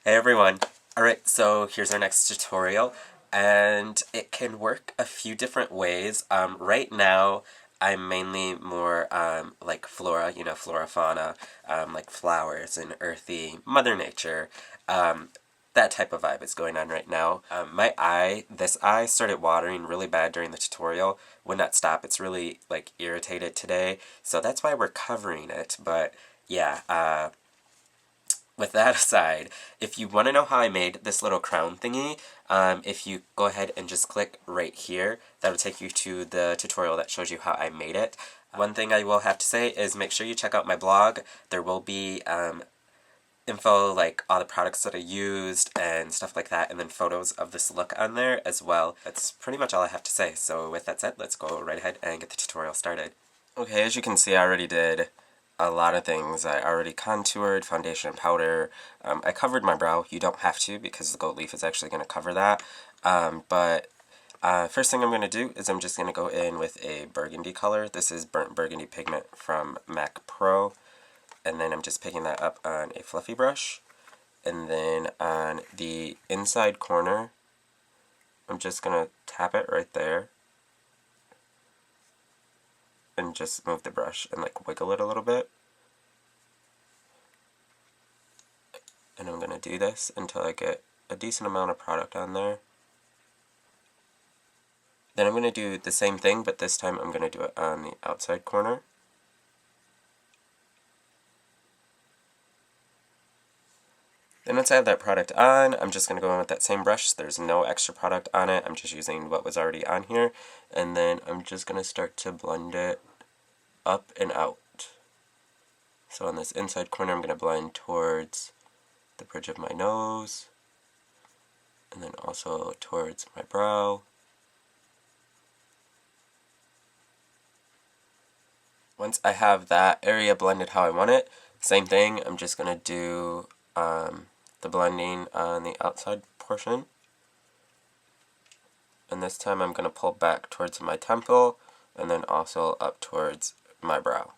Hey everyone! Alright, so here's our next tutorial, and it can work a few different ways. Right now, I'm mainly more like flora, flora fauna, like flowers and earthy, Mother Nature. That type of vibe is going on right now. This eye started watering really bad during the tutorial. Would not stop. It's really like irritated today, so that's why we're covering it. But yeah, with that aside, if you want to know how I made this little crown thingy, if you go ahead and just click right here, that'll take you to the tutorial that shows you how I made it. One thing I will have to say is make sure you check out my blog. There will be info like all the products that I used and stuff like that, and then photos of this look on there as well. That's pretty much all I have to say. So with that said, let's go right ahead and get the tutorial started. Okay, as you can see, I already did a lot of things. I already contoured, foundation, and powder. I covered my brow. You don't have to because the gold leaf is actually going to cover that. First thing I'm going to do is I'm just going to go in with a burgundy color. This is burnt burgundy pigment from Mac Pro. And then I'm just picking that up on a fluffy brush. And then on the inside corner, I'm just going to tap it right there. And just move the brush and like wiggle it a little bit. And I'm going to do this until I get a decent amount of product on there. Then I'm going to do the same thing, but this time I'm going to do it on the outside corner. Then once I have that product on, I'm just going to go in with that same brush. There's no extra product on it. I'm just using what was already on here. And then I'm just going to start to blend it up and out. So on this inside corner, I'm going to blend towards the bridge of my nose, and then also towards my brow. Once I have that area blended how I want it, same thing, I'm just going to do the blending on the outside portion. And this time I'm going to pull back towards my temple, and then also up towards my brow.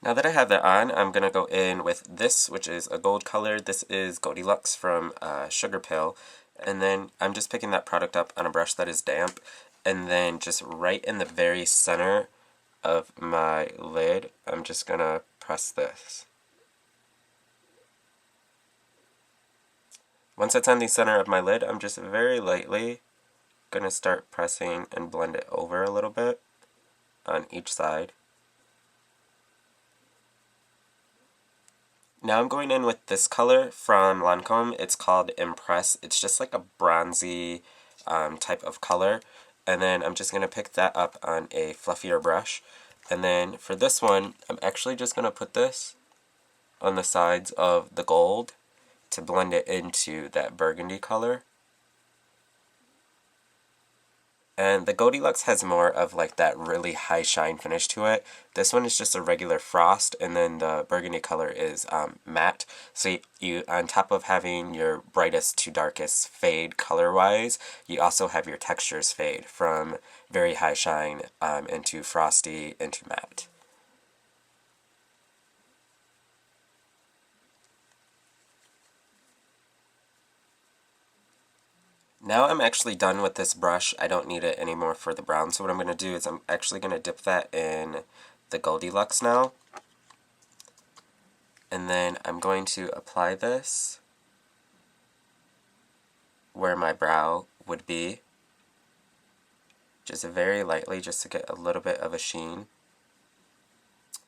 Now that I have that on, I'm going to go in with this, which is a gold color. This is Goldilocks from Sugarpill. And then I'm just picking that product up on a brush that is damp. And then just right in the very center of my lid, I'm just going to press this. Once it's on the center of my lid, I'm just very lightly going to start pressing and blend it over a little bit on each side. Now I'm going in with this color from Lancôme. It's called Impress. It's just like a bronzy type of color. And then I'm just going to pick that up on a fluffier brush. And then for this one, I'm actually just going to put this on the sides of the gold to blend it into that burgundy color. And the Goldilocks has more of like that really high shine finish to it. This one is just a regular frost, and then the burgundy color is matte. So you, on top of having your brightest to darkest fade color-wise, you also have your textures fade from very high shine into frosty into matte. Now I'm actually done with this brush. I don't need it anymore for the brown. So what I'm going to do is I'm actually going to dip that in the Goldilocks now. And then I'm going to apply this where my brow would be. Just very lightly, just to get a little bit of a sheen.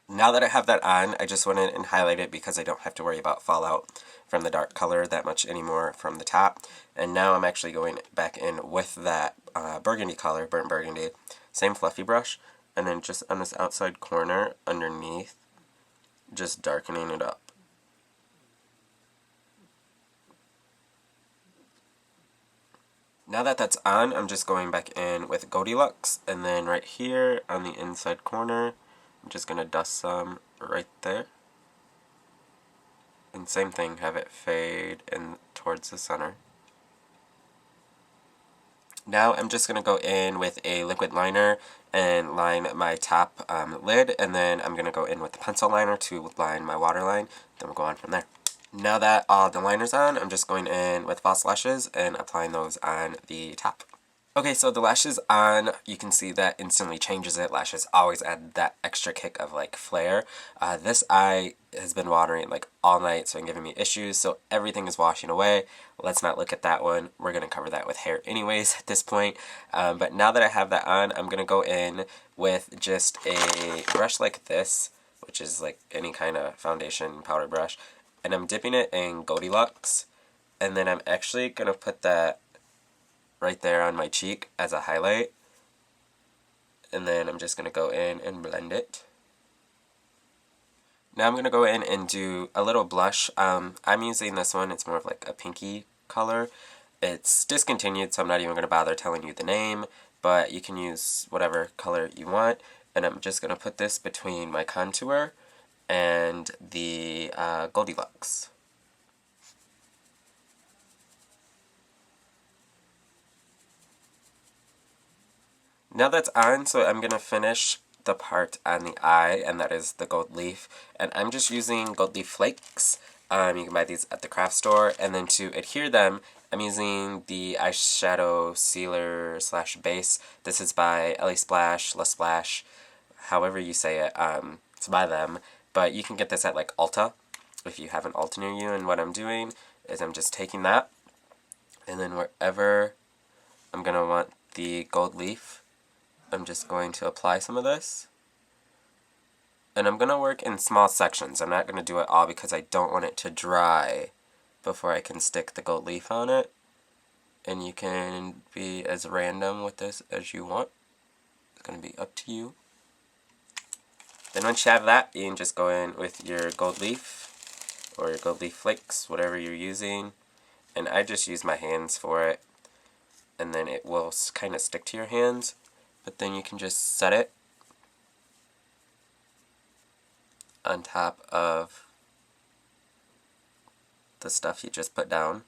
Now that I have that on, I just went in and highlighted it because I don't have to worry about fallout from the dark color that much anymore from the top. And now I'm actually going back in with that burgundy color, burnt burgundy, same fluffy brush, and then just on this outside corner underneath, just darkening it up. Now that that's on, I'm just going back in with Goldilocks, and then right here on the inside corner, I'm just going to dust some right there. And same thing, have it fade in towards the center. Now I'm just going to go in with a liquid liner and line my top lid, and then I'm going to go in with the pencil liner to line my waterline. Then we'll go on from there. Now that all the liner's on, I'm just going in with false lashes and applying those on the top. Okay, so the lashes on, you can see that instantly changes it. Lashes always add that extra kick of like flare. This eye has been watering like all night, so it's giving me issues, so everything is washing away. Let's not look at that one. We're going to cover that with hair anyways at this point. But now that I have that on, I'm going to go in with just a brush like this, which is like any kind of foundation powder brush, and I'm dipping it in Goldilocks, and then I'm actually going to put that right there on my cheek as a highlight, and then I'm just going to go in and blend it. Now I'm going to go in and do a little blush. I'm using this one. It's more of like a pinky color. It's discontinued, so I'm not even going to bother telling you the name, but you can use whatever color you want, and I'm just going to put this between my contour and the Goldilocks. Now that's on, so I'm going to finish the part on the eye, and that is the gold leaf. And I'm just using gold leaf flakes. You can buy these at the craft store. And then to adhere them, I'm using the eyeshadow sealer / base. This is by Ellie Splash, La Splash, however you say it. It's by them. But you can get this at like Ulta if you have an Ulta near you. And what I'm doing is I'm just taking that, and then wherever I'm going to want the gold leaf, I'm just going to apply some of this. And I'm going to work in small sections. I'm not going to do it all because I don't want it to dry before I can stick the gold leaf on it. And you can be as random with this as you want. It's going to be up to you. Then once you have that, you can just go in with your gold leaf or your gold leaf flakes, whatever you're using. And I just use my hands for it. And then it will kind of stick to your hands. But then you can just set it on top of the stuff you just put down.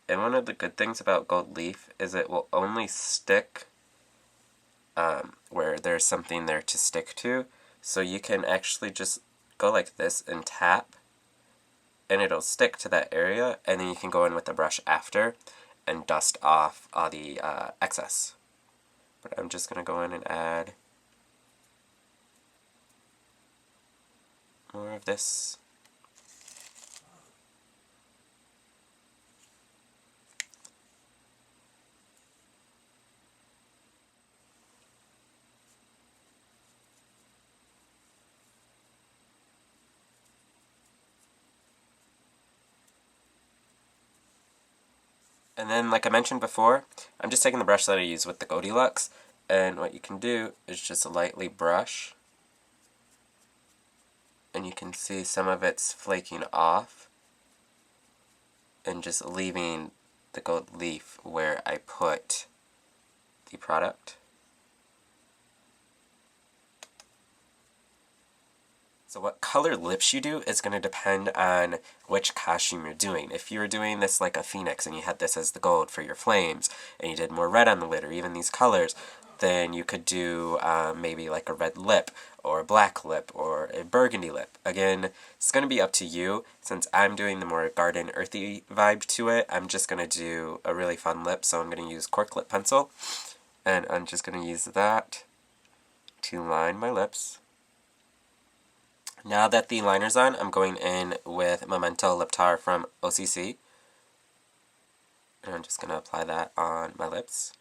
And one of the good things about gold leaf is it will only stick where there's something there to stick to. So you can actually just go like this and tap, and it'll stick to that area, and then you can go in with the brush after and dust off all the excess. But I'm just going to go in and add more of this. And then, like I mentioned before, I'm just taking the brush that I use with the Goldilocks, and what you can do is just lightly brush, and you can see some of it's flaking off, and just leaving the gold leaf where I put the product. So what color lips you do is going to depend on which costume you're doing. If you were doing this like a phoenix and you had this as the gold for your flames, and you did more red on the lid, or even these colors, then you could do maybe like a red lip, or a black lip, or a burgundy lip. Again, it's going to be up to you. Since I'm doing the more garden earthy vibe to it, I'm just going to do a really fun lip, so I'm going to use cork lip pencil, and I'm just going to use that to line my lips. Now that the liner's on, I'm going in with Memento Lip Tar from OCC. And I'm just going to apply that on my lips.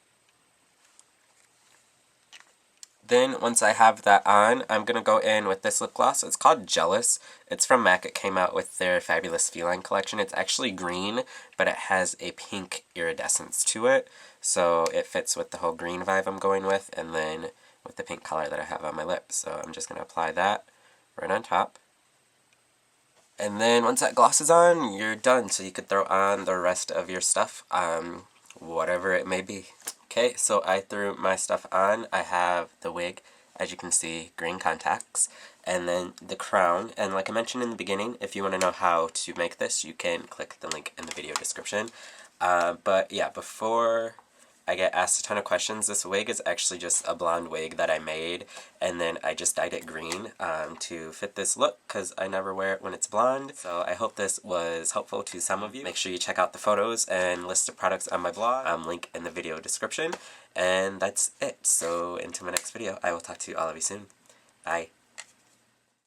Then, once I have that on, I'm going to go in with this lip gloss. It's called Jealous. It's from MAC. It came out with their Fabulous Feline collection. It's actually green, but it has a pink iridescence to it. So it fits with the whole green vibe I'm going with, and then with the pink color that I have on my lips. So I'm just going to apply that right on top. And then once that gloss is on, you're done. So you could throw on the rest of your stuff, whatever it may be. Okay, so I threw my stuff on. I have the wig, as you can see, green contacts, and then the crown. And like I mentioned in the beginning, if you want to know how to make this, you can click the link in the video description. But yeah, before I get asked a ton of questions. This wig is actually just a blonde wig that I made, and then I just dyed it green to fit this look because I never wear it when it's blonde. So I hope this was helpful to some of you. Make sure you check out the photos and list of products on my blog, link in the video description. And that's it. So until my next video, I will talk to all of you soon. Bye.